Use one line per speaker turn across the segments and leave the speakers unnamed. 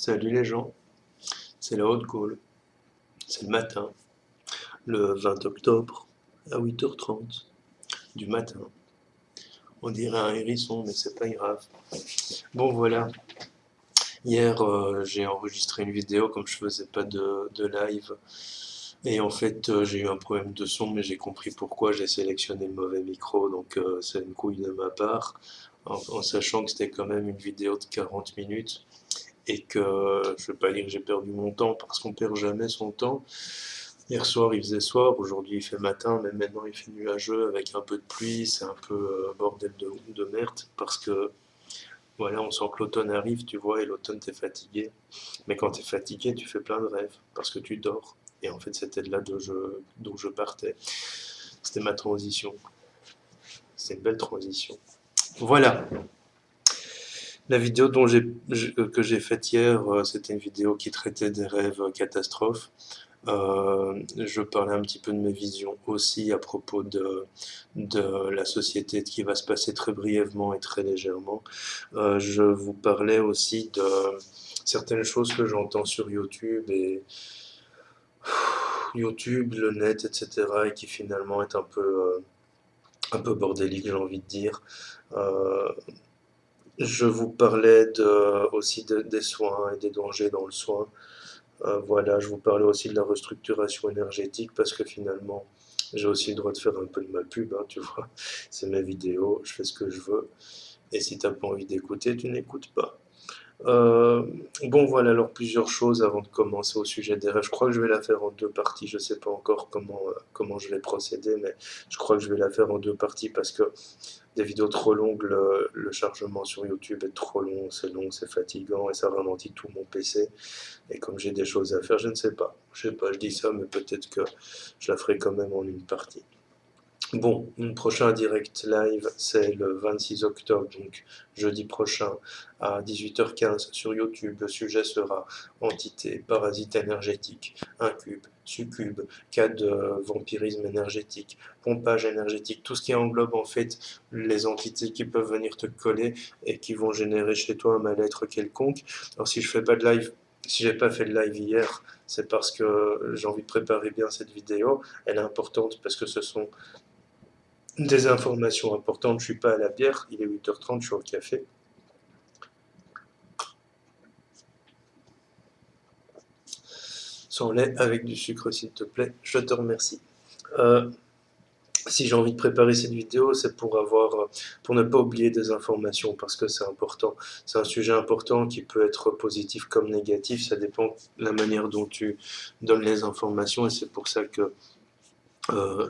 Salut les gens, c'est la haute Gaule, c'est le matin, le 20 octobre à 8h30 du matin. On dirait un hérisson, mais c'est pas grave. Bon voilà, hier j'ai enregistré une vidéo comme je faisais pas de live. Et en fait j'ai eu un problème de son, mais j'ai compris pourquoi. J'ai sélectionné le mauvais micro, donc c'est une couille de ma part, en sachant que c'était quand même une vidéo de 40 minutes. Et que je vais pas dire que j'ai perdu mon temps parce qu'on perd jamais son temps. Hier soir il faisait soir, aujourd'hui il fait matin, mais maintenant il fait nuageux avec un peu de pluie, c'est un peu bordel de merde parce que voilà, on sent que l'automne arrive, tu vois, et l'automne t'es fatigué. Mais quand t'es fatigué, tu fais plein de rêves parce que tu dors. Et en fait, c'était de là d'où je partais. C'était ma transition. C'est une belle transition. Voilà. La vidéo que j'ai faite hier, c'était une vidéo qui traitait des rêves catastrophes. Je parlais un petit peu de mes visions aussi à propos de la société qui va se passer très brièvement et très légèrement. Je vous parlais aussi de certaines choses que j'entends sur YouTube et YouTube, le net, etc. et qui finalement est un peu bordélique, j'ai envie de dire. Euh, je vous parlais des soins et des dangers dans le soin. Voilà, je vous parlais aussi de la restructuration énergétique parce que finalement, j'ai aussi le droit de faire un peu de ma pub, hein, tu vois. C'est mes vidéos, je fais ce que je veux. Et si t'as pas envie d'écouter, tu n'écoutes pas. Euh, bon, voilà, alors plusieurs choses avant de commencer au sujet des rêves. Je crois que je vais la faire en deux parties. Je sais pas encore comment je vais procéder, mais je crois que je vais la faire en deux parties parce que des vidéos trop longues, le chargement sur YouTube est trop long, c'est fatigant et ça ralentit tout mon PC. Et comme j'ai des choses à faire, je ne sais pas. Je sais pas, je dis ça, mais peut-être que je la ferai quand même en une partie. Bon, mon prochain direct live, c'est le 26 octobre, donc jeudi prochain à 18h15 sur YouTube. Le sujet sera entité, parasite énergétique, incube, succube, cas de vampirisme énergétique, pompage énergétique, tout ce qui englobe en fait les entités qui peuvent venir te coller et qui vont générer chez toi un mal-être quelconque. Alors si je fais pas de live, si j'ai pas fait de live hier, c'est parce que j'ai envie de préparer bien cette vidéo. Elle est importante parce que ce sont des informations importantes. Je suis pas à la bière, il est 8h30, je suis au café. Sans lait, avec du sucre s'il te plaît, je te remercie. Euh, si j'ai envie de préparer cette vidéo, c'est pour ne pas oublier des informations parce que c'est important. C'est un sujet important qui peut être positif comme négatif, ça dépend de la manière dont tu donnes les informations et c'est pour ça que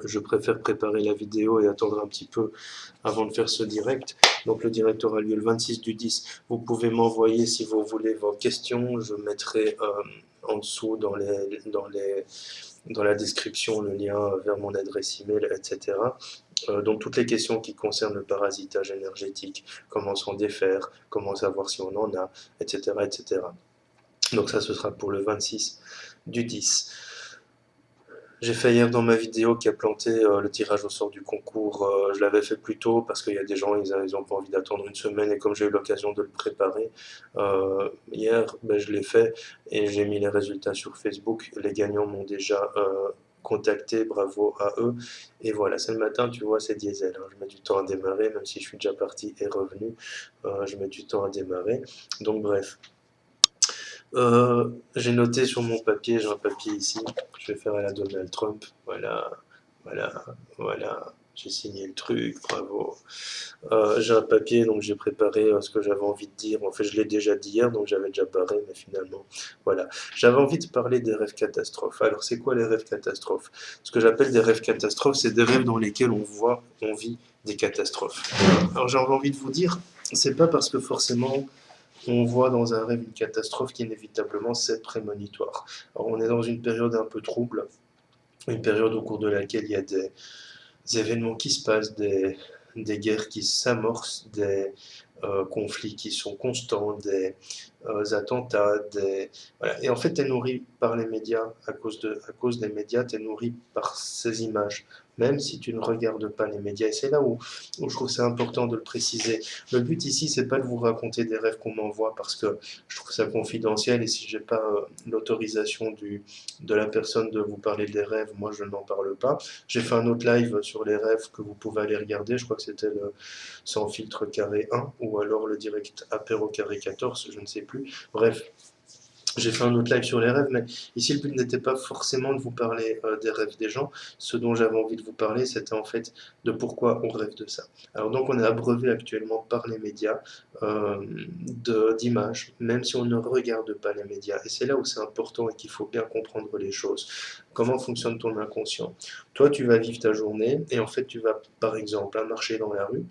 je préfère préparer la vidéo et attendre un petit peu avant de faire ce direct. Donc le direct aura lieu le 26 du 10. Vous pouvez m'envoyer si vous voulez vos questions. Je mettrai en dessous dans la description le lien vers mon adresse email, etc. Donc toutes les questions qui concernent le parasitage énergétique, comment s'en défaire, comment savoir si on en a, etc. etc. Donc ça, ce sera pour le 26 du 10. J'ai fait hier dans ma vidéo qui a planté le tirage au sort du concours. Je l'avais fait plus tôt parce qu'il y a des gens, ils ont pas envie d'attendre une semaine et comme j'ai eu l'occasion de le préparer hier, ben, je l'ai fait et j'ai mis les résultats sur Facebook. Les gagnants m'ont déjà contacté, bravo à eux. Et voilà, c'est le matin, tu vois, c'est diesel, hein. Je mets du temps à démarrer, même si je suis déjà parti et revenu, je mets du temps à démarrer. Donc bref. J'ai noté sur mon papier, j'ai un papier ici, je vais faire à la Donald Trump, voilà, voilà, voilà, j'ai signé le truc, bravo. J'ai un papier, donc j'ai préparé ce que j'avais envie de dire, en fait je l'ai déjà dit hier, donc j'avais déjà parlé, mais finalement, voilà. J'avais envie de parler des rêves catastrophes. Alors c'est quoi les rêves catastrophes? Ce que j'appelle des rêves catastrophes, c'est des rêves dans lesquels on vit des catastrophes. Alors j'ai envie de vous dire, c'est pas parce que forcément on voit dans un rêve une catastrophe qu'inévitablement c'est prémonitoire. Alors on est dans une période un peu trouble, une période au cours de laquelle il y a des événements qui se passent, des guerres qui s'amorcent, des conflits qui sont constants, attentats, voilà. Et en fait, tu es nourri par les médias, à cause des médias, tu es nourri par ces images, même si tu ne regardes pas les médias. Et c'est là où je trouve c'est important de le préciser. Le but ici, c'est pas de vous raconter des rêves qu'on m'envoie parce que je trouve ça confidentiel et si j'ai pas l'autorisation de la personne de vous parler des rêves, moi je n'en parle pas. J'ai fait un autre live sur les rêves que vous pouvez aller regarder, je crois que c'était le sans filtre carré 1 ou alors le direct apéro carré 14, je ne sais plus. Bref, j'ai fait un autre live sur les rêves, mais ici le but n'était pas forcément de vous parler des rêves des gens. Ce dont j'avais envie de vous parler, c'était en fait de pourquoi on rêve de ça. Alors donc on est abreuvé actuellement par les médias d'images, même si on ne regarde pas les médias. Et c'est là où c'est important et qu'il faut bien comprendre les choses. Comment fonctionne ton inconscient? Toi, tu vas vivre ta journée et en fait tu vas par exemple marcher dans la rue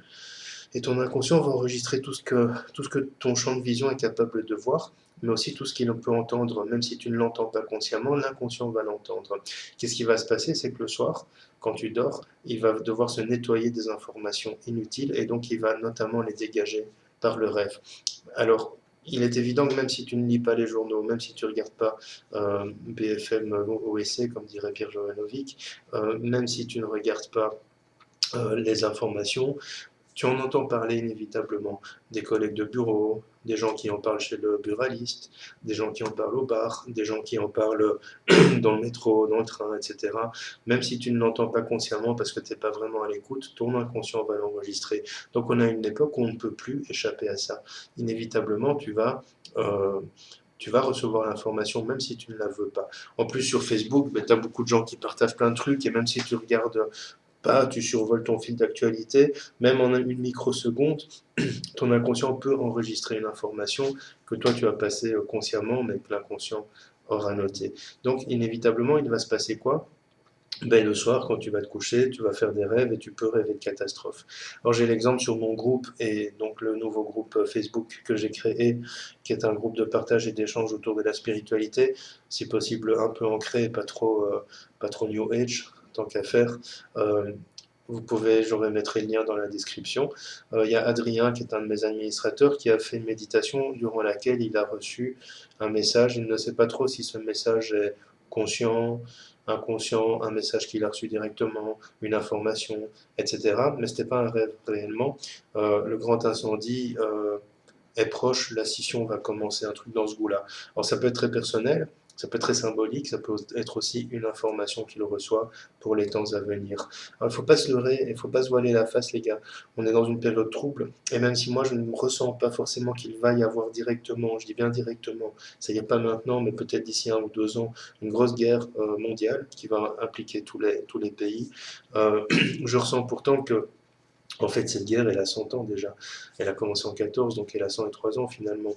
et ton inconscient va enregistrer tout ce que ton champ de vision est capable de voir, mais aussi tout ce qu'il peut entendre, même si tu ne l'entends pas consciemment, l'inconscient va l'entendre. Qu'est-ce qui va se passer? C'est que le soir, quand tu dors, il va devoir se nettoyer des informations inutiles et donc il va notamment les dégager par le rêve. Alors, il est évident que même si tu ne lis pas les journaux, même si tu ne regardes pas BFM OSC, comme dirait Pierre Jovanovic, même si tu ne regardes pas les informations, tu en entends parler inévitablement, des collègues de bureau, des gens qui en parlent chez le buraliste, des gens qui en parlent au bar, des gens qui en parlent dans le métro, dans le train, etc. Même si tu ne l'entends pas consciemment parce que tu n'es pas vraiment à l'écoute, ton inconscient va l'enregistrer. Donc on a une époque où on ne peut plus échapper à ça. Inévitablement, tu vas recevoir l'information même si tu ne la veux pas. En plus, sur Facebook, ben, tu as beaucoup de gens qui partagent plein de trucs et même si tu regardes pas, tu survoles ton fil d'actualité, même en une microseconde, ton inconscient peut enregistrer une information que toi tu as passée consciemment, mais que l'inconscient aura notée. Donc inévitablement, il va se passer quoi? Ben, le soir, quand tu vas te coucher, tu vas faire des rêves et tu peux rêver de catastrophes. Alors j'ai l'exemple sur mon groupe et donc le nouveau groupe Facebook que j'ai créé, qui est un groupe de partage et d'échange autour de la spiritualité, si possible un peu ancré, pas trop New Age, tant qu'à faire. Euh, Vous pouvez, je remettrai le lien dans la description. Il y a Adrien, qui est un de mes administrateurs, qui a fait une méditation durant laquelle il a reçu un message. Il ne sait pas trop si ce message est conscient, inconscient, un message qu'il a reçu directement, une information, etc. Mais ce n'était pas un rêve réellement. Le grand incendie est proche, la scission va commencer, un truc dans ce goût-là. Alors ça peut être très personnel, ça peut être très symbolique, ça peut être aussi une information qu'il reçoit pour les temps à venir. Alors, il ne faut pas se leurrer, il ne faut pas se voiler la face, les gars. On est dans une période trouble, et même si moi je ne ressens pas forcément qu'il va y avoir directement, je dis bien directement, ça y est pas maintenant, mais peut-être d'ici 1 ou 2 ans, une grosse guerre mondiale qui va impliquer tous les pays. Je ressens pourtant que en fait, cette guerre, elle a 100 ans déjà. Elle a commencé en 14, donc elle a 103 ans finalement.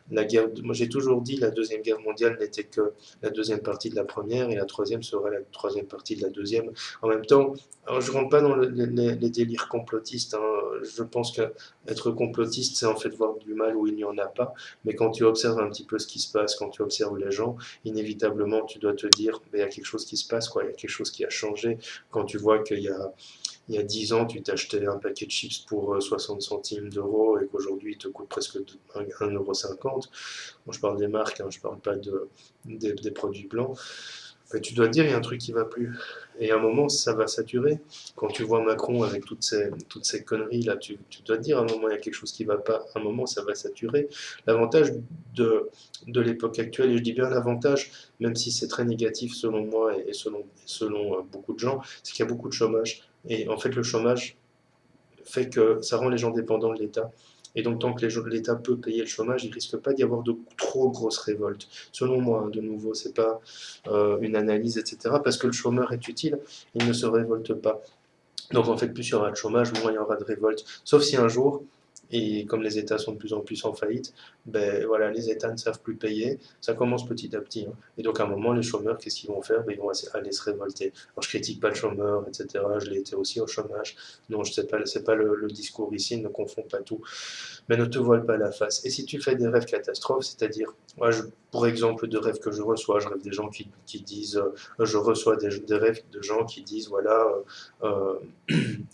Moi, j'ai toujours dit la Deuxième Guerre mondiale n'était que la deuxième partie de la première et la troisième serait la troisième partie de la deuxième. En même temps, alors, je ne rentre pas dans les délires complotistes, hein. Je pense qu'être complotiste, c'est en fait voir du mal où il n'y en a pas. Mais quand tu observes un petit peu ce qui se passe, quand tu observes les gens, inévitablement, tu dois te dire, mais il y a quelque chose qui se passe, quoi. Il y a quelque chose qui a changé. Quand tu vois il y a 10 ans, tu t'achetais un paquet de chips pour 60 centimes d'euros et qu'aujourd'hui, il te coûte presque 1,50 €. Bon, je parle des marques, hein, je parle pas des produits blancs. Mais tu dois te dire, il y a un truc qui va plus. Et à un moment, ça va saturer. Quand tu vois Macron avec toutes ces conneries-là, tu dois te dire, à un moment, il y a quelque chose qui va pas. À un moment, ça va saturer. L'avantage de l'époque actuelle, et je dis bien l'avantage, même si c'est très négatif selon moi et selon beaucoup de gens, c'est qu'il y a beaucoup de chômage. Et en fait, le chômage fait que ça rend les gens dépendants de l'État. Et donc, tant que l'État peut payer le chômage, il risque pas d'y avoir de trop grosses révoltes. Selon moi, hein, de nouveau, c'est pas une analyse, etc. Parce que le chômeur est utile, il ne se révolte pas. Donc en fait, plus il y aura de chômage, moins il y aura de révolte. Sauf si un jour, et comme les États sont de plus en plus en faillite, ben voilà, les États ne savent plus payer. Ça commence petit à petit, hein. Et donc à un moment, les chômeurs, qu'est-ce qu'ils vont faire? Ben, ils vont aller se révolter. Alors je critique pas le chômeur, etc. Je l'ai été aussi au chômage. Non, je sais pas, c'est pas le discours ici, ne confonds pas tout. Mais ne te voile pas la face. Et si tu fais des rêves catastrophes, c'est-à-dire, moi, pour exemple, de rêves que je reçois, je rêve des gens qui disent, je reçois des rêves de gens qui disent, voilà,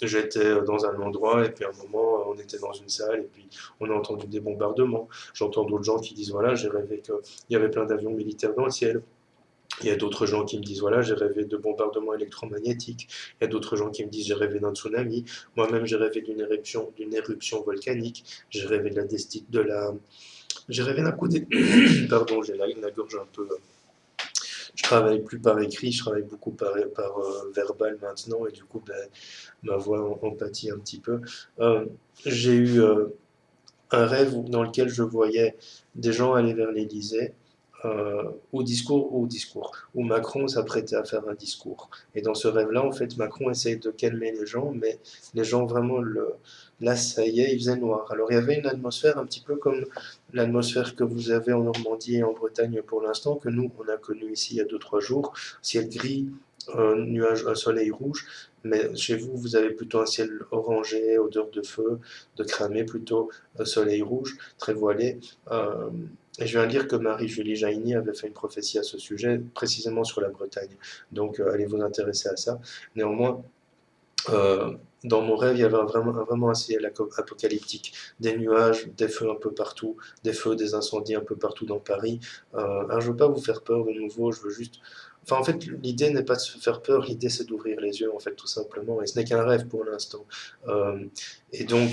j'étais dans un endroit et puis à un moment, on était dans une salle salle, et puis on a entendu des bombardements. J'entends d'autres gens qui disent, voilà, j'ai rêvé qu'il y avait plein d'avions militaires dans le ciel. Il y a d'autres gens qui me disent, voilà, j'ai rêvé de bombardements électromagnétiques. Il y a d'autres gens qui me disent, j'ai rêvé d'un tsunami. Moi-même, j'ai rêvé d'une éruption volcanique. J'ai rêvé j'ai rêvé d'un coup d'état. Pardon, j'ai la gorge un peu. Je travaille plus par écrit, je travaille beaucoup par verbal maintenant, et du coup, ben, ma voix en pâtit un petit peu. Euh, j'ai eu un rêve dans lequel je voyais des gens aller vers l'Élysée, où Macron s'apprêtait à faire un discours. Et dans ce rêve-là, en fait, Macron essayait de calmer les gens, mais les gens vraiment l'assailliient, il faisait noir. Alors il y avait une atmosphère un petit peu comme l'atmosphère que vous avez en Normandie et en Bretagne pour l'instant, que nous, on a connu ici il y a 2 3 jours, ciel gris, un soleil rouge, mais chez vous, vous avez plutôt un ciel orangé, odeur de feu, de cramé plutôt, soleil rouge, très voilé. Euh, et je viens de lire que Marie-Julie Jaïni avait fait une prophétie à ce sujet, précisément sur la Bretagne. Donc allez vous intéresser à ça. Néanmoins, euh, dans mon rêve, il y avait vraiment un ciel apocalyptique. Des nuages, des feux un peu partout, des feux, des incendies un peu partout dans Paris. Alors je veux pas vous faire peur de nouveau, je veux juste... Enfin, en fait, l'idée n'est pas de se faire peur, l'idée c'est d'ouvrir les yeux, en fait, tout simplement. Et ce n'est qu'un rêve pour l'instant. Euh, et donc,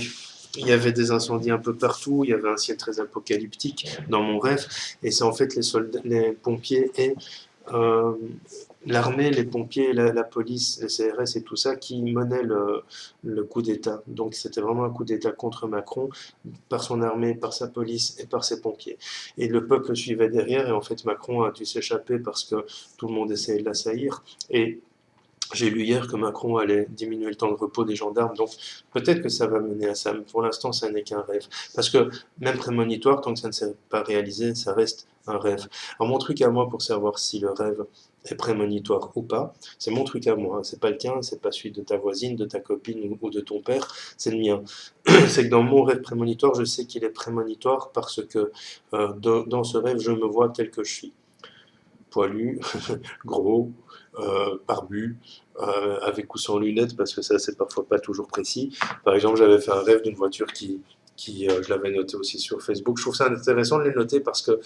il y avait des incendies un peu partout, il y avait un ciel très apocalyptique dans mon rêve. Et c'est en fait les soldats, les pompiers et euh, l'armée, les pompiers, la police, le CRS et tout ça qui menaient le coup d'État. Donc c'était vraiment un coup d'État contre Macron par son armée, par sa police et par ses pompiers. Et le peuple suivait derrière et en fait Macron a dû s'échapper parce que tout le monde essayait de l'assaillir. Et j'ai lu hier que Macron allait diminuer le temps de repos des gendarmes, donc peut-être que ça va mener à ça, mais pour l'instant, ça n'est qu'un rêve. Parce que même prémonitoire, tant que ça ne s'est pas réalisé, ça reste un rêve. Alors mon truc à moi pour savoir si le rêve est prémonitoire ou pas, c'est mon truc à moi, hein. C'est pas le tien, c'est pas celui de ta voisine, de ta copine ou de ton père, c'est le mien. C'est que dans mon rêve prémonitoire, je sais qu'il est prémonitoire parce que dans ce rêve, je me vois tel que je suis. Poilu, gros, barbu, avec ou sans lunettes, parce que ça, c'est parfois pas toujours précis. Par exemple, j'avais fait un rêve d'une voiture je l'avais noté aussi sur Facebook. Je trouve ça intéressant de les noter parce que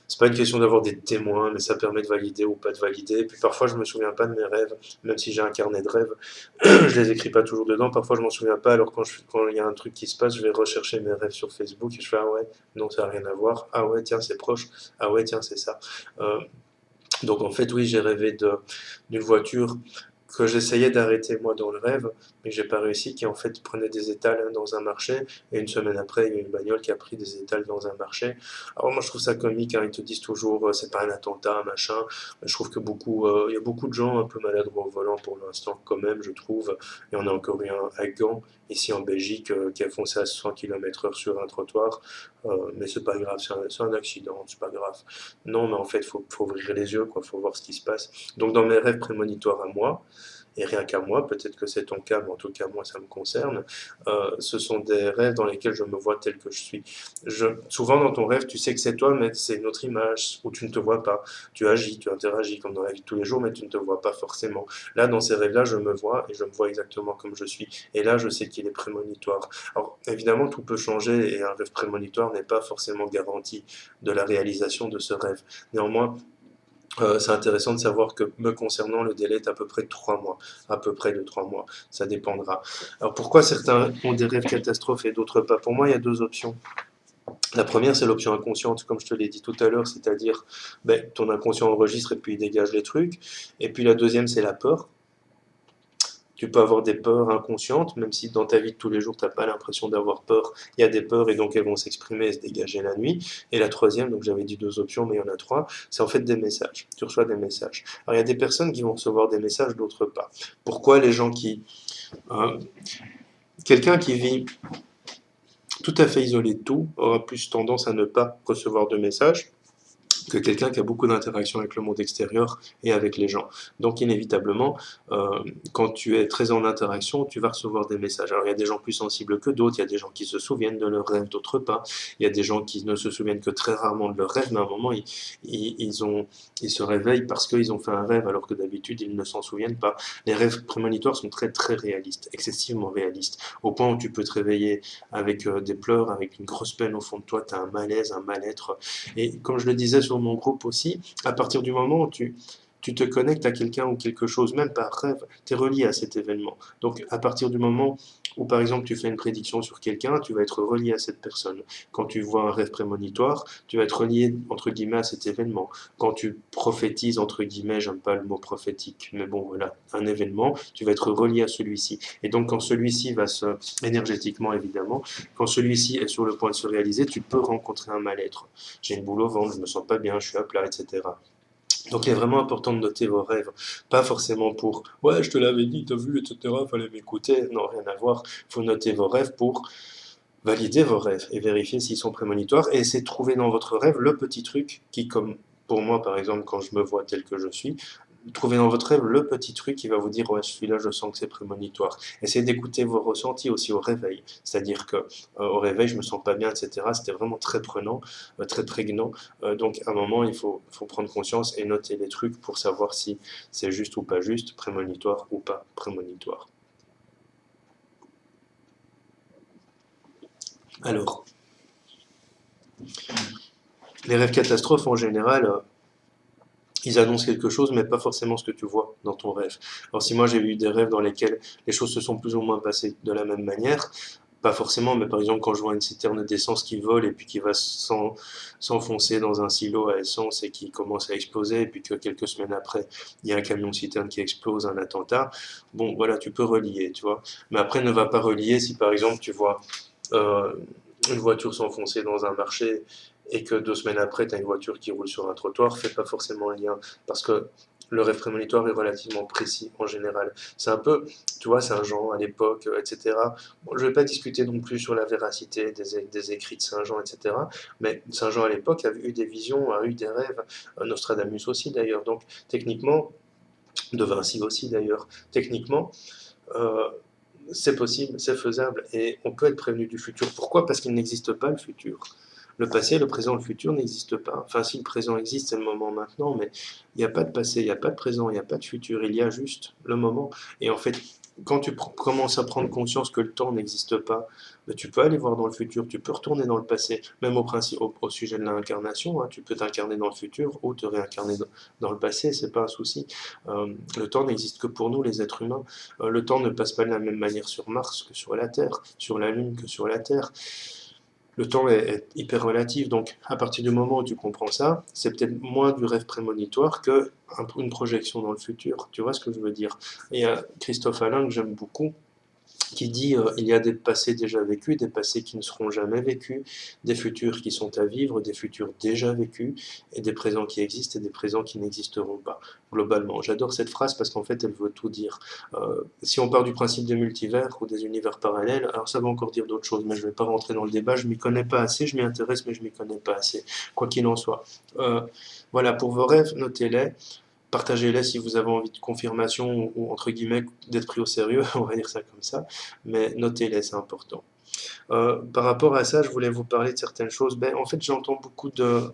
c'est pas une question d'avoir des témoins, mais ça permet de valider ou pas de valider. Et puis parfois, je me souviens pas de mes rêves, même si j'ai un carnet de rêves, je les écris pas toujours dedans. Parfois, je m'en souviens pas. Alors quand il y a un truc qui se passe, je vais rechercher mes rêves sur Facebook et je fais ah ouais, non, ça a rien à voir. Ah ouais, tiens, c'est proche. Ah ouais, tiens, c'est ça. Euh, donc en fait, oui, j'ai rêvé d'une voiture que j'essayais d'arrêter moi dans le rêve, mais que j'ai pas réussi, qui en fait prenait des étals dans un marché, et une semaine après, il y a une bagnole qui a pris des étals dans un marché. Alors moi je trouve ça comique, hein, ils te disent toujours c'est pas un attentat, machin. Je trouve que il y a beaucoup de gens un peu maladroits au volant pour l'instant quand même, je trouve. Il y en a encore eu un à Gand, ici en Belgique, qui a foncé à 100 km/h sur un trottoir, mais c'est pas grave, c'est un accident, c'est pas grave. Non, mais en fait, faut ouvrir les yeux, quoi, faut voir ce qui se passe. Donc dans mes rêves prémonitoires à moi, et rien qu'à moi, peut-être que c'est ton cas, mais en tout cas moi ça me concerne, ce sont des rêves dans lesquels je me vois tel que je suis. Souvent dans ton rêve, tu sais que c'est toi, mais c'est une autre image où tu ne te vois pas. Tu agis, tu interagis comme dans la vie de tous les jours, mais tu ne te vois pas forcément. Là, dans ces rêves-là, je me vois et je me vois exactement comme je suis. Et là, je sais qu'il est prémonitoire. Alors évidemment, tout peut changer et un rêve prémonitoire n'est pas forcément garanti de la réalisation de ce rêve. Néanmoins, c'est intéressant de savoir que me concernant, le délai est à peu près de 3 mois, à peu près de 3 mois, ça dépendra. Alors pourquoi certains ont des rêves catastrophes et d'autres pas? Pour moi, il y a 2 options. La première, c'est l'option inconsciente, comme je te l'ai dit tout à l'heure, c'est-à-dire ben, ton inconscient enregistre et puis il dégage les trucs. Et puis la deuxième, c'est la peur. Tu peux avoir des peurs inconscientes, même si dans ta vie de tous les jours, tu n'as pas l'impression d'avoir peur. Il y a des peurs et donc elles vont s'exprimer et se dégager la nuit. Et la troisième, donc j'avais dit 2 options, mais il y en a 3, c'est en fait des messages. Tu reçois des messages. Alors il y a des personnes qui vont recevoir des messages, d'autres pas. Pourquoi les gens qui... hein, quelqu'un qui vit tout à fait isolé de tout aura plus tendance à ne pas recevoir de messages. que quelqu'un qui a beaucoup d'interactions avec le monde extérieur et avec les gens. Donc inévitablement, quand tu es très en interaction, tu vas recevoir des messages. Alors il y a des gens plus sensibles que d'autres, il y a des gens qui se souviennent de leurs rêves, d'autres pas. Il y a des gens qui ne se souviennent que très rarement de leurs rêves, mais à un moment, ils se réveillent parce qu'ils ont fait un rêve, alors que d'habitude, ils ne s'en souviennent pas. Les rêves prémonitoires sont très très réalistes, excessivement réalistes, au point où tu peux te réveiller avec des pleurs, avec une grosse peine au fond de toi, tu as un malaise, un mal-être, et comme je le disais sur mon groupe aussi, à partir du moment où tu te connectes à quelqu'un ou quelque chose, même par rêve, tu es relié à cet événement. Donc à partir du moment où par exemple tu fais une prédiction sur quelqu'un, tu vas être relié à cette personne. Quand tu vois un rêve prémonitoire, tu vas être relié entre guillemets à cet événement. Quand tu prophétises entre guillemets, j'aime pas le mot prophétique, mais bon voilà, un événement, tu vas être relié à celui-ci. Et donc quand celui-ci va se, énergétiquement évidemment, quand celui-ci est sur le point de se réaliser, tu peux rencontrer un mal-être. J'ai une boule au ventre, je me sens pas bien, je suis à plat, etc. Donc il est vraiment important de noter vos rêves, pas forcément pour ouais je te l'avais dit, t'as vu, etc. Fallait m'écouter, non rien à voir. Il faut noter vos rêves pour valider vos rêves et vérifier s'ils sont prémonitoires et essayer de trouver dans votre rêve le petit truc qui, comme pour moi par exemple quand je me vois tel que je suis, trouvez dans votre rêve le petit truc qui va vous dire ouais celui-là je sens que c'est prémonitoire. Essayez d'écouter vos ressentis aussi au réveil, c'est-à-dire que au réveil je me sens pas bien, etc. C'était vraiment très prenant, très prégnant. Donc à un moment faut prendre conscience et noter les trucs pour savoir si c'est juste ou pas juste, prémonitoire ou pas prémonitoire. Alors, les rêves catastrophes en général, ils annoncent quelque chose, mais pas forcément ce que tu vois dans ton rêve. Alors si moi j'ai eu des rêves dans lesquels les choses se sont plus ou moins passées de la même manière, pas forcément, mais par exemple quand je vois une citerne d'essence qui vole et puis qui va s'enfoncer dans un silo à essence et qui commence à exploser, et puis que quelques semaines après, il y a un camion citerne qui explose, un attentat, bon voilà, tu peux relier, tu vois. Mais après ne va pas relier si par exemple tu vois euh, une voiture s'enfoncer dans un marché et que 2 semaines après, tu as une voiture qui roule sur un trottoir, fais pas forcément un lien. Parce que le rêve prémonitoire est relativement précis en général. C'est un peu, tu vois, Saint-Jean à l'époque, etc. Bon, je ne vais pas discuter non plus sur la véracité des écrits de Saint-Jean, etc. Mais Saint-Jean à l'époque a eu des visions, a eu des rêves, Nostradamus aussi d'ailleurs. Donc techniquement, De Vinci aussi d'ailleurs, techniquement, euh, c'est possible, c'est faisable, et on peut être prévenu du futur. Pourquoi? Parce qu'il n'existe pas le futur. Le passé, le présent, le futur n'existent pas. Enfin, si le présent existe, c'est le moment maintenant, mais il n'y a pas de passé, il n'y a pas de présent, il n'y a pas de futur, il y a juste le moment. Et en fait, quand tu commences à prendre conscience que le temps n'existe pas, ben, tu peux aller voir dans le futur, tu peux retourner dans le passé, même au sujet de l'incarnation, hein, tu peux t'incarner dans le futur ou te réincarner dans le passé, c'est pas un souci. Le temps n'existe que pour nous, les êtres humains. Le temps ne passe pas de la même manière sur Mars que sur la Terre, sur la Lune que sur la Terre. Le temps est hyper relatif, donc à partir du moment où tu comprends ça, c'est peut-être moins du rêve prémonitoire que une projection dans le futur. Tu vois ce que je veux dire? Il y a Christophe Alain que j'aime beaucoup, qui dit il y a des passés déjà vécus, des passés qui ne seront jamais vécus, des futurs qui sont à vivre, des futurs déjà vécus, et des présents qui existent et des présents qui n'existeront pas, globalement. J'adore cette phrase parce qu'en fait elle veut tout dire. Si on part du principe des multivers ou des univers parallèles, alors ça va encore dire d'autres choses, mais je ne vais pas rentrer dans le débat, je m'y connais pas assez, je m'y intéresse mais je m'y connais pas assez, quoi qu'il en soit. Euh, voilà, pour vos rêves, notez-les. Partagez-les si vous avez envie de confirmation ou entre guillemets d'être pris au sérieux, on va dire ça comme ça, mais notez-les, c'est important. Par rapport à ça, je voulais vous parler de certaines choses. Ben, en fait, j'entends beaucoup de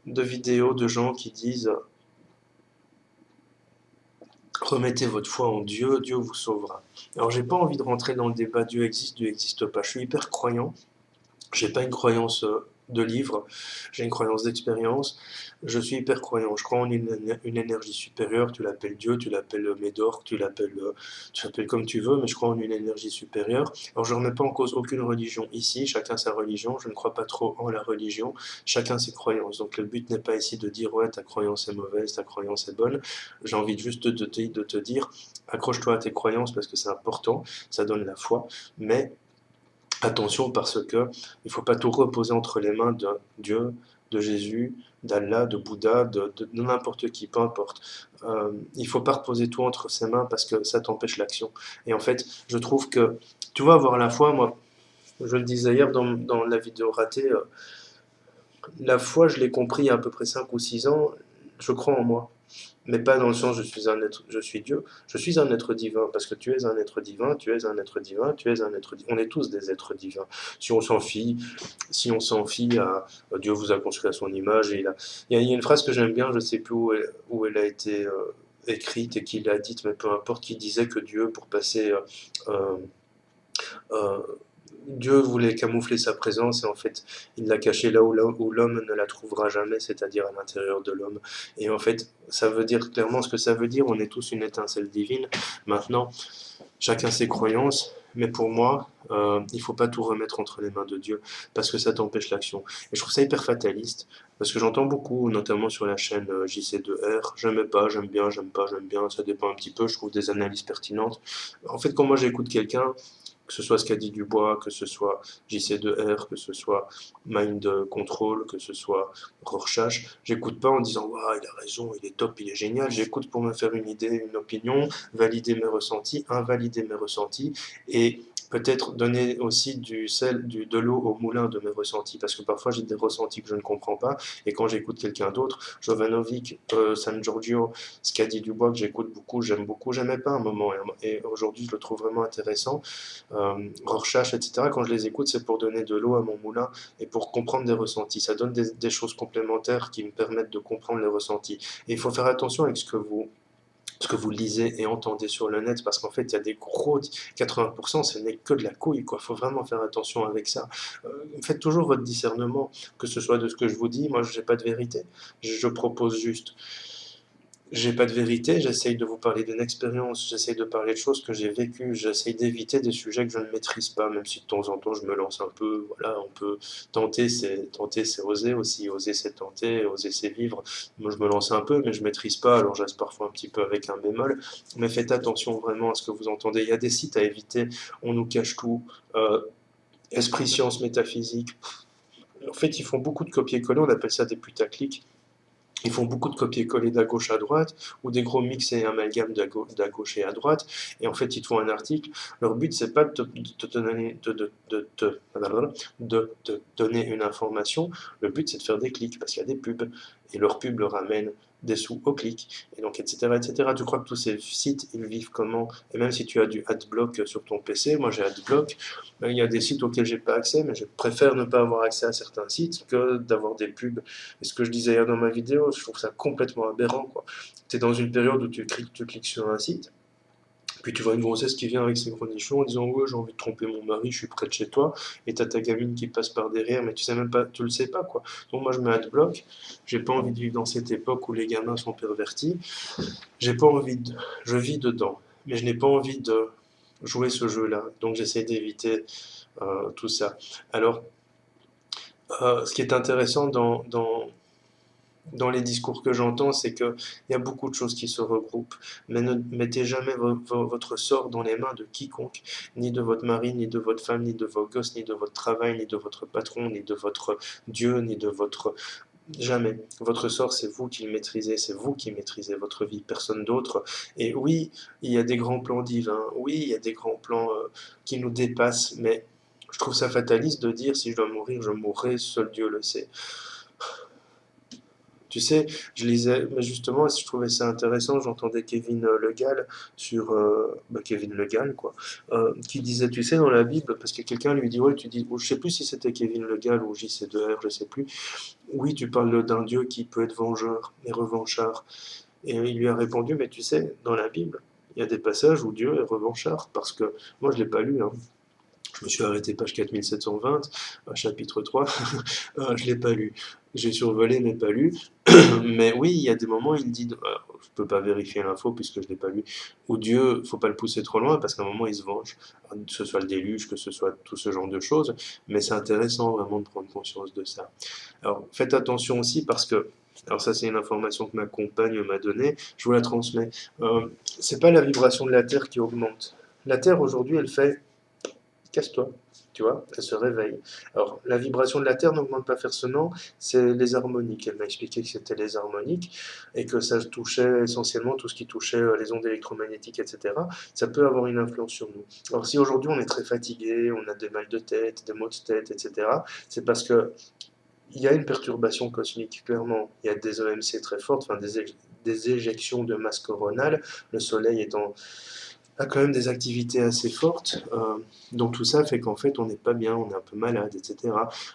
vidéos de gens qui disent remettez votre foi en Dieu, Dieu vous sauvera. Alors, j'ai pas envie de rentrer dans le débat Dieu existe pas. Je suis hyper croyant. J'ai pas une croyance de livre, j'ai une croyance d'expérience. Je suis hyper croyant. Je crois en une énergie supérieure. Tu l'appelles Dieu, tu l'appelles Médor, tu l'appelles comme tu veux, mais je crois en une énergie supérieure. Alors je ne remets pas en cause aucune religion ici. Chacun sa religion. Je ne crois pas trop en la religion. Chacun ses croyances. Donc le but n'est pas ici de dire ouais ta croyance est mauvaise, ta croyance est bonne. J'ai envie juste de te dire accroche-toi à tes croyances parce que c'est important. Ça donne la foi, mais attention parce que il faut pas tout reposer entre les mains de Dieu, de Jésus, d'Allah, de Bouddha, de n'importe qui, peu importe. Il faut pas reposer tout entre ses mains parce que ça t'empêche l'action. Et en fait, je trouve que tu vois avoir la foi, moi, je le disais hier dans la vidéo ratée, La foi, je l'ai compris il y a à peu près 5 ou 6 ans, je crois en moi. Mais pas dans le sens je suis un être, je suis Dieu, je suis un être divin, parce que tu es un être divin, tu es un être divin, tu es un être divin. On est tous des êtres divins. Si on s'en fie, si on s'en fie à Dieu vous a construit à son image, et il y a une phrase que j'aime bien, je sais plus où elle a été écrite et qui l'a dite, mais peu importe, qui disait que Dieu, pour passer euh, euh, Dieu voulait camoufler sa présence et en fait, il l'a cachée là où l'homme ne la trouvera jamais, c'est-à-dire à l'intérieur de l'homme. Et en fait, ça veut dire clairement ce que ça veut dire, on est tous une étincelle divine. Maintenant, chacun ses croyances, mais pour moi, il ne faut pas tout remettre entre les mains de Dieu, parce que ça t'empêche l'action. Et je trouve ça hyper fataliste, parce que j'entends beaucoup, notamment sur la chaîne JC2R, j'aime pas, j'aime bien, j'aime pas, j'aime bien, ça dépend un petit peu, je trouve des analyses pertinentes. En fait, quand moi j'écoute quelqu'un, que ce soit ce qu'a dit Dubois, que ce soit JC2R, que ce soit Mind Control, que ce soit Rorschach, j'écoute pas en disant waouh, il a raison, il est top, il est génial. J'écoute pour me faire une idée, une opinion, valider mes ressentis, invalider mes ressentis et peut-être donner aussi de l'eau au moulin de mes ressentis parce que parfois j'ai des ressentis que je ne comprends pas et quand j'écoute quelqu'un d'autre, Jovanovic, San Giorgio, ce qu'a dit Dubois que j'écoute beaucoup, j'aime beaucoup, j'aimais pas un moment et aujourd'hui je le trouve vraiment intéressant. Rorschach, etc., quand je les écoute, c'est pour donner de l'eau à mon moulin et pour comprendre des ressentis. Ça donne des choses complémentaires qui me permettent de comprendre les ressentis. Et il faut faire attention avec ce que vous lisez et entendez sur le net, parce qu'en fait, il y a des gros 80%, ce n'est que de la couille, quoi. Il faut vraiment faire attention avec ça. Faites toujours votre discernement, que ce soit de ce que je vous dis. Moi, je n'ai pas de vérité. Je propose juste. J'ai pas de vérité, j'essaye de vous parler d'une expérience, j'essaye de parler de choses que j'ai vécues, j'essaye d'éviter des sujets que je ne maîtrise pas, même si de temps en temps je me lance un peu, voilà, on peut tenter, c'est oser aussi, oser c'est tenter, oser c'est vivre. Moi je me lance un peu, mais je maîtrise pas, alors je reste parfois un petit peu avec un bémol, mais faites attention vraiment à ce que vous entendez. Il y a des sites à éviter, on nous cache tout, esprit sciences métaphysique. En fait, ils font beaucoup de copier-coller, on appelle ça des putaclics. Ils font beaucoup de copier-coller de la gauche à droite, ou des gros mix et amalgames de la gauche et à droite, et en fait ils te font un article. Leur but c'est pas de te donner une information, le but c'est de faire des clics, parce qu'il y a des pubs, et leurs pubs leur ramènent des sous au clic, et donc etc. etc. Tu crois que tous ces sites ils vivent comment? Et même si tu as du adblock sur ton PC, moi j'ai adblock, ben, il y a des sites auxquels j'ai pas accès, mais je préfère ne pas avoir accès à certains sites que d'avoir des pubs et ce que je disais hier dans ma vidéo, je trouve ça complètement aberrant, quoi. Tu es dans une période où tu cliques sur un site, puis tu vois une grossesse qui vient avec ses gros nichons en disant ouais j'ai envie de tromper mon mari, je suis près de chez toi, et t'as ta gamine qui passe par derrière, mais tu sais même pas, tu le sais pas quoi. Donc moi je mets adblock, j'ai pas envie de vivre dans cette époque où les gamins sont pervertis, j'ai pas envie de, je vis dedans, mais je n'ai pas envie de jouer ce jeu-là, donc j'essaie d'éviter tout ça. Alors, ce qui est intéressant dans les discours que j'entends, c'est qu'il y a beaucoup de choses qui se regroupent. Mais ne mettez jamais votre sort dans les mains de quiconque, ni de votre mari, ni de votre femme, ni de vos gosses, ni de votre travail, ni de votre patron, ni de votre Dieu, ni de votre... Jamais. Votre sort, c'est vous qui le maîtrisez, c'est vous qui maîtrisez votre vie, personne d'autre. Et oui, il y a des grands plans divins, oui, il y a des grands plans qui nous dépassent, mais je trouve ça fataliste de dire si je dois mourir, je mourrai, seul Dieu le sait. Tu sais, je lisais, mais justement, je trouvais ça intéressant, j'entendais Kevin Le Gall Kevin Le Gall, quoi, qui disait, tu sais, dans la Bible, parce que quelqu'un lui dit, ouais, tu dis, ou je sais plus si c'était Kevin Le Gall ou JC2R, je sais plus, oui, tu parles d'un Dieu qui peut être vengeur et revanchard. Et il lui a répondu, mais tu sais, dans la Bible, il y a des passages où Dieu est revanchard, parce que moi, je l'ai pas lu, hein. Je me suis arrêté page 4720, chapitre 3, je ne l'ai pas lu. J'ai survolé mais pas lu. Mais oui, il y a des moments, il dit, je ne peux pas vérifier l'info puisque je ne l'ai pas lu, où Dieu, faut pas le pousser trop loin parce qu'à un moment il se venge, que ce soit le déluge, que ce soit tout ce genre de choses, mais c'est intéressant vraiment de prendre conscience de ça. Alors faites attention aussi parce que, alors ça c'est une information que ma compagne m'a donnée, je vous la transmets, c'est pas la vibration de la Terre qui augmente. La Terre aujourd'hui elle fait casse-toi, tu vois, elle se réveille. Alors, la vibration de la Terre n'augmente pas forcément, c'est les harmoniques. Elle m'a expliqué que c'était les harmoniques et que ça touchait essentiellement tout ce qui touchait les ondes électromagnétiques, etc. Ça peut avoir une influence sur nous. Alors, si aujourd'hui on est très fatigué, on a des mal de tête, des maux de tête, etc., c'est parce que il y a une perturbation cosmique, clairement. Il y a des EMC très fortes, enfin des éjections de masse coronale. Le Soleil a quand même des activités assez fortes. Donc tout ça fait qu'en fait on n'est pas bien, on est un peu malade, etc.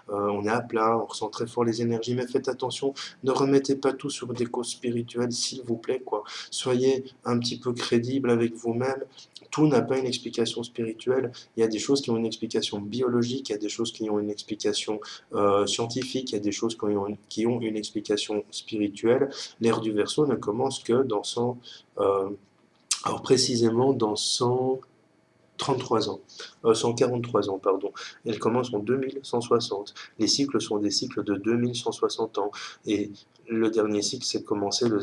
On est à plat, on ressent très fort les énergies, mais faites attention, ne remettez pas tout sur des causes spirituelles, s'il vous plaît, quoi. Soyez un petit peu crédible avec vous-même. Tout n'a pas une explication spirituelle. Il y a des choses qui ont une explication biologique, il y a des choses qui ont une explication scientifique, il y a des choses qui ont une explication spirituelle. L'ère du Verseau ne commence que dans 100, alors précisément dans 133 ans, 143 ans, pardon. Elle commence en 2160. Les cycles sont des cycles de 2160 ans. Et le dernier cycle, c'est commencé le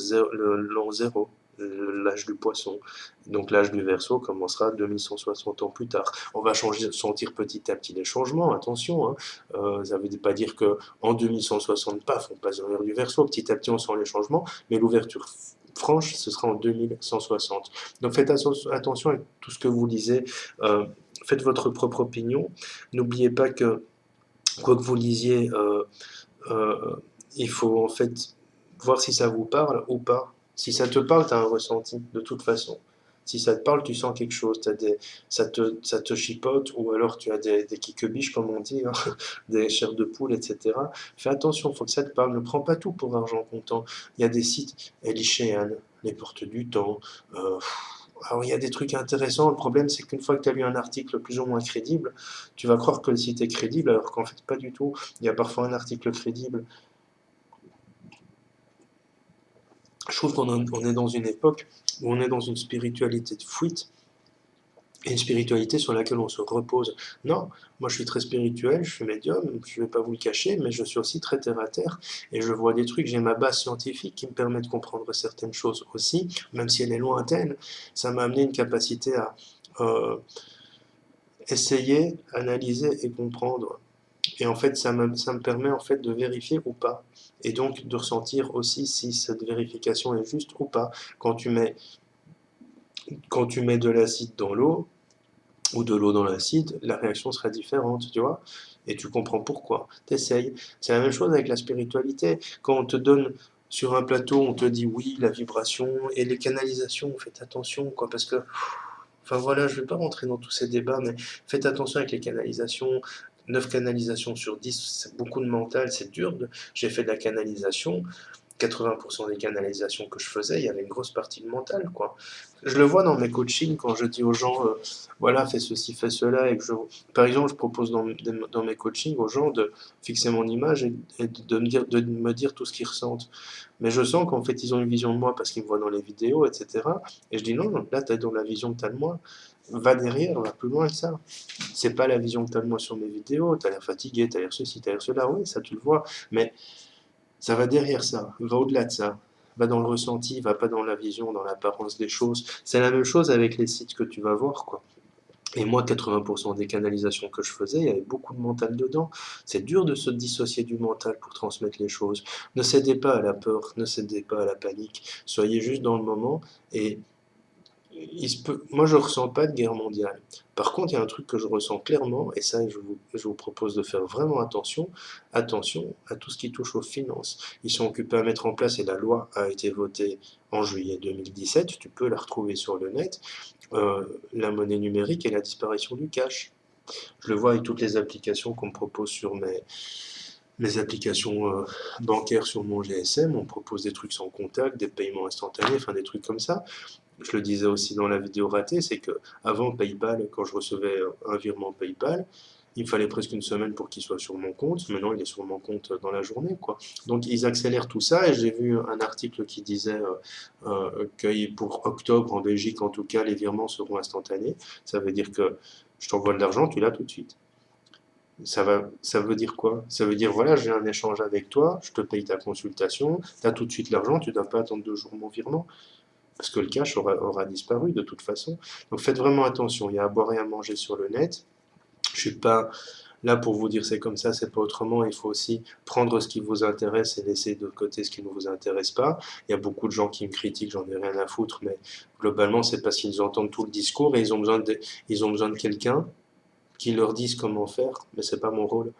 l'an zéro, l'âge du poisson. Donc l'âge du Verseau commencera 2160 ans plus tard. On va sentir petit à petit les changements, attention. Hein. Ça ne veut pas dire qu'en 2160, paf, on passe dans l'ère du Verseau. Petit à petit, on sent les changements, mais l'ouverture franche, ce sera en 2160. Donc faites attention à tout ce que vous lisez, faites votre propre opinion. N'oubliez pas que, quoi que vous lisiez, euh, il faut en fait voir si ça vous parle ou pas. Si ça te parle, tu as un ressenti, de toute façon. Si ça te parle, tu sens quelque chose, ça te chipote, ou alors tu as des quiquebiches, comme on dit, hein, des chairs de poule, etc. Fais attention, il faut que ça te parle. Ne prends pas tout pour argent comptant. Il y a des sites, Elichéan, les portes du temps. Alors, il y a des trucs intéressants. Le problème, c'est qu'une fois que tu as lu un article plus ou moins crédible, tu vas croire que le site est crédible, alors qu'en fait, pas du tout. Il y a parfois un article crédible. Je trouve on est dans une époque où on est dans une spiritualité de fuite et une spiritualité sur laquelle on se repose. Non, moi je suis très spirituel, je suis médium, je ne vais pas vous le cacher, mais je suis aussi très terre à terre et je vois des trucs, j'ai ma base scientifique qui me permet de comprendre certaines choses aussi, même si elle est lointaine. Ça m'a amené une capacité à euh, essayer, analyser et comprendre. Et en fait, ça me permet en fait de vérifier ou pas. Et donc de ressentir aussi si cette vérification est juste ou pas. Quand tu mets, quand tu mets de l'acide dans l'eau, ou de l'eau dans l'acide, la réaction sera différente, tu vois. Et tu comprends pourquoi. T'essayes. C'est la même chose avec la spiritualité. Quand on te donne sur un plateau, on te dit oui, la vibration et les canalisations, faites attention, quoi, parce que enfin voilà, je ne vais pas rentrer dans tous ces débats, mais faites attention avec les canalisations. 9 canalisations sur 10, c'est beaucoup de mental, c'est dur. J'ai fait de la canalisation. 80% des canalisations que je faisais, il y avait une grosse partie de mental, quoi. Je le vois dans mes coachings quand je dis aux gens, voilà, fais ceci, fais cela, et que par exemple, je propose dans mes coachings aux gens de fixer mon image et de me dire tout ce qu'ils ressentent. Mais je sens qu'en fait, ils ont une vision de moi parce qu'ils me voient dans les vidéos, etc. Et je dis non, non, là, tu es dans la vision que tu as de moi. Va derrière, va plus loin que ça. C'est pas la vision que tu as de moi sur mes vidéos. Tu as l'air fatigué, tu as l'air ceci, tu as l'air cela. Oui, ça, tu le vois. Mais ça va derrière ça, va au-delà de ça. Va dans le ressenti, va pas dans la vision, dans l'apparence des choses. C'est la même chose avec les sites que tu vas voir, quoi. Et moi, 80% des canalisations que je faisais, il y avait beaucoup de mental dedans. C'est dur de se dissocier du mental pour transmettre les choses. Ne cédez pas à la peur, ne cédez pas à la panique. Soyez juste dans le moment et moi, je ne ressens pas de guerre mondiale. Par contre, il y a un truc que je ressens clairement, et ça, je vous propose de faire vraiment attention, attention à tout ce qui touche aux finances. Ils sont occupés à mettre en place, et la loi a été votée en juillet 2017, tu peux la retrouver sur le net, la monnaie numérique et la disparition du cash. Je le vois avec toutes les applications qu'on me propose sur mes applications bancaires sur mon GSM, on me propose des trucs sans contact, des paiements instantanés, enfin des trucs comme ça. Je le disais aussi dans la vidéo ratée, c'est que avant PayPal, quand je recevais un virement PayPal, il me fallait presque une semaine pour qu'il soit sur mon compte. Maintenant, il est sur mon compte dans la journée, quoi. Donc, ils accélèrent tout ça. Et j'ai vu un article qui disait que pour octobre, en Belgique, en tout cas, les virements seront instantanés. Ça veut dire que je t'envoie de l'argent, tu l'as tout de suite. Ça veut dire quoi? Ça veut dire, voilà, j'ai un échange avec toi, je te paye ta consultation, tu as tout de suite l'argent, tu ne dois pas attendre 2 jours mon virement parce que le cash aura disparu de toute façon. Donc faites vraiment attention, il y a à boire et à manger sur le net. Je suis pas là pour vous dire c'est comme ça, c'est pas autrement. Il faut aussi prendre ce qui vous intéresse et laisser de côté ce qui ne vous intéresse pas. Il y a beaucoup de gens qui me critiquent, j'en ai rien à foutre, mais globalement c'est parce qu'ils entendent tout le discours et ils ont besoin de quelqu'un qui leur disent comment faire, mais c'est pas mon rôle.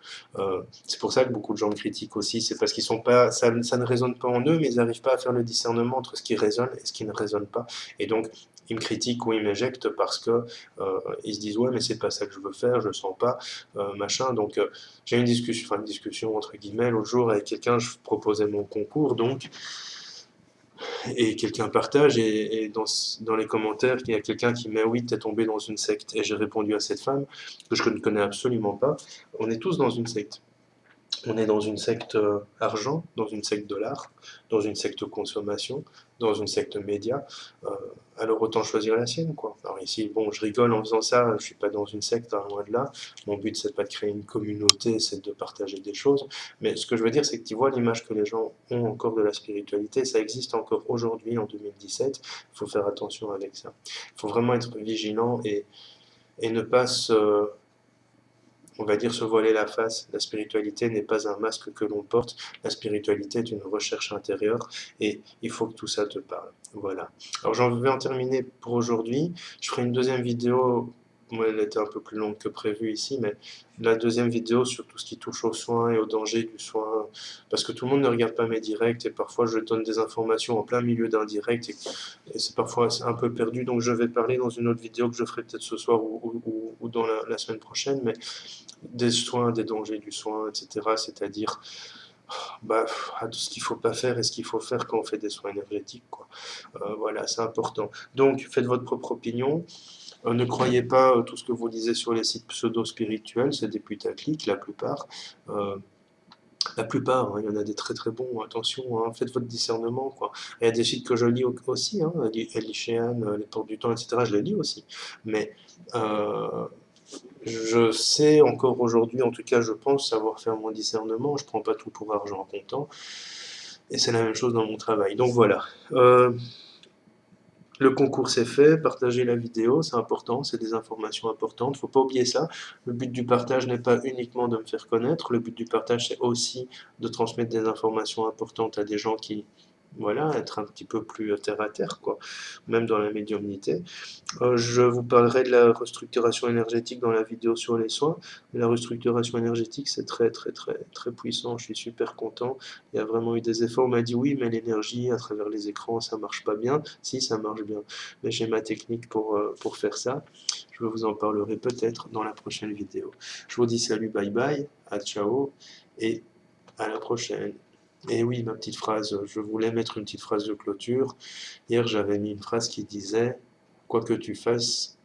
C'est pour ça que beaucoup de gens me critiquent aussi, c'est parce qu'ils sont pas, ça ne résonne pas en eux, mais ils n'arrivent pas à faire le discernement entre ce qui résonne et ce qui ne résonne pas. Et donc, ils me critiquent ou ils m'éjectent parce que ils se disent ouais, mais c'est pas ça que je veux faire, je sens pas, machin. Donc, j'ai eu une discussion entre guillemets l'autre jour avec quelqu'un, je proposais mon concours, donc et quelqu'un partage, et dans les commentaires, il y a quelqu'un qui met oui, t'es tombé dans une secte. Et j'ai répondu à cette femme, que je ne connais absolument pas, on est tous dans une secte. On est dans une secte argent, dans une secte dollar, dans une secte consommation, dans une secte média. Euh, alors autant choisir la sienne, quoi. Alors ici, bon, je rigole en faisant ça, je suis pas dans une secte, hein, loin de là. Mon but, c'est pas de créer une communauté, c'est de partager des choses. Mais ce que je veux dire, c'est que tu vois l'image que les gens ont encore de la spiritualité, ça existe encore aujourd'hui, en 2017. Il faut faire attention avec ça. Il faut vraiment être vigilant et ne pas on va dire se voiler la face. La spiritualité n'est pas un masque que l'on porte. La spiritualité est une recherche intérieure et il faut que tout ça te parle. Voilà. Alors j'en vais en terminer pour aujourd'hui. Je ferai une deuxième vidéo. Moi, elle était un peu plus longue que prévu ici, mais la deuxième vidéo sur tout ce qui touche aux soins et aux dangers du soin, parce que tout le monde ne regarde pas mes directs et parfois je donne des informations en plein milieu d'un direct et c'est parfois un peu perdu, donc je vais parler dans une autre vidéo que je ferai peut-être ce soir ou dans la semaine prochaine, mais des soins, des dangers du soin, etc. C'est-à-dire bah, tout ce qu'il ne faut pas faire et ce qu'il faut faire quand on fait des soins énergétiques, quoi. Voilà, c'est important. Donc, faites votre propre opinion. Ne croyez pas tout ce que vous lisez sur les sites pseudo-spirituels, c'est des putaclics, la plupart. Euh, la plupart, hein, il y en a des très très bons, attention, hein, faites votre discernement, quoi. Il y a des sites que je lis aussi, hein, Elishéan, Les Portes du Temps, etc., je les lis aussi. Mais euh, je sais encore aujourd'hui, en tout cas je pense savoir faire mon discernement, je prends pas tout pour argent comptant, et c'est la même chose dans mon travail. Donc voilà, le concours c'est fait, partagez la vidéo, c'est important, c'est des informations importantes, faut pas oublier ça. Le but du partage n'est pas uniquement de me faire connaître, le but du partage c'est aussi de transmettre des informations importantes à des gens qui, voilà, être un petit peu plus terre à terre, quoi, même dans la médiumnité. Je vous parlerai de la restructuration énergétique dans la vidéo sur les soins. La restructuration énergétique, c'est très très très très puissant. Je suis super content. Il y a vraiment eu des efforts. On m'a dit oui, mais l'énergie à travers les écrans, ça marche pas bien. Si, ça marche bien. Mais j'ai ma technique pour faire ça. Je vous en parlerai peut-être dans la prochaine vidéo. Je vous dis salut, bye bye, à ciao et à la prochaine. Et oui, ma petite phrase, je voulais mettre une petite phrase de clôture. Hier, j'avais mis une phrase qui disait quoi que tu fasses,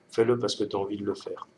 fais-le parce que tu as envie de le faire.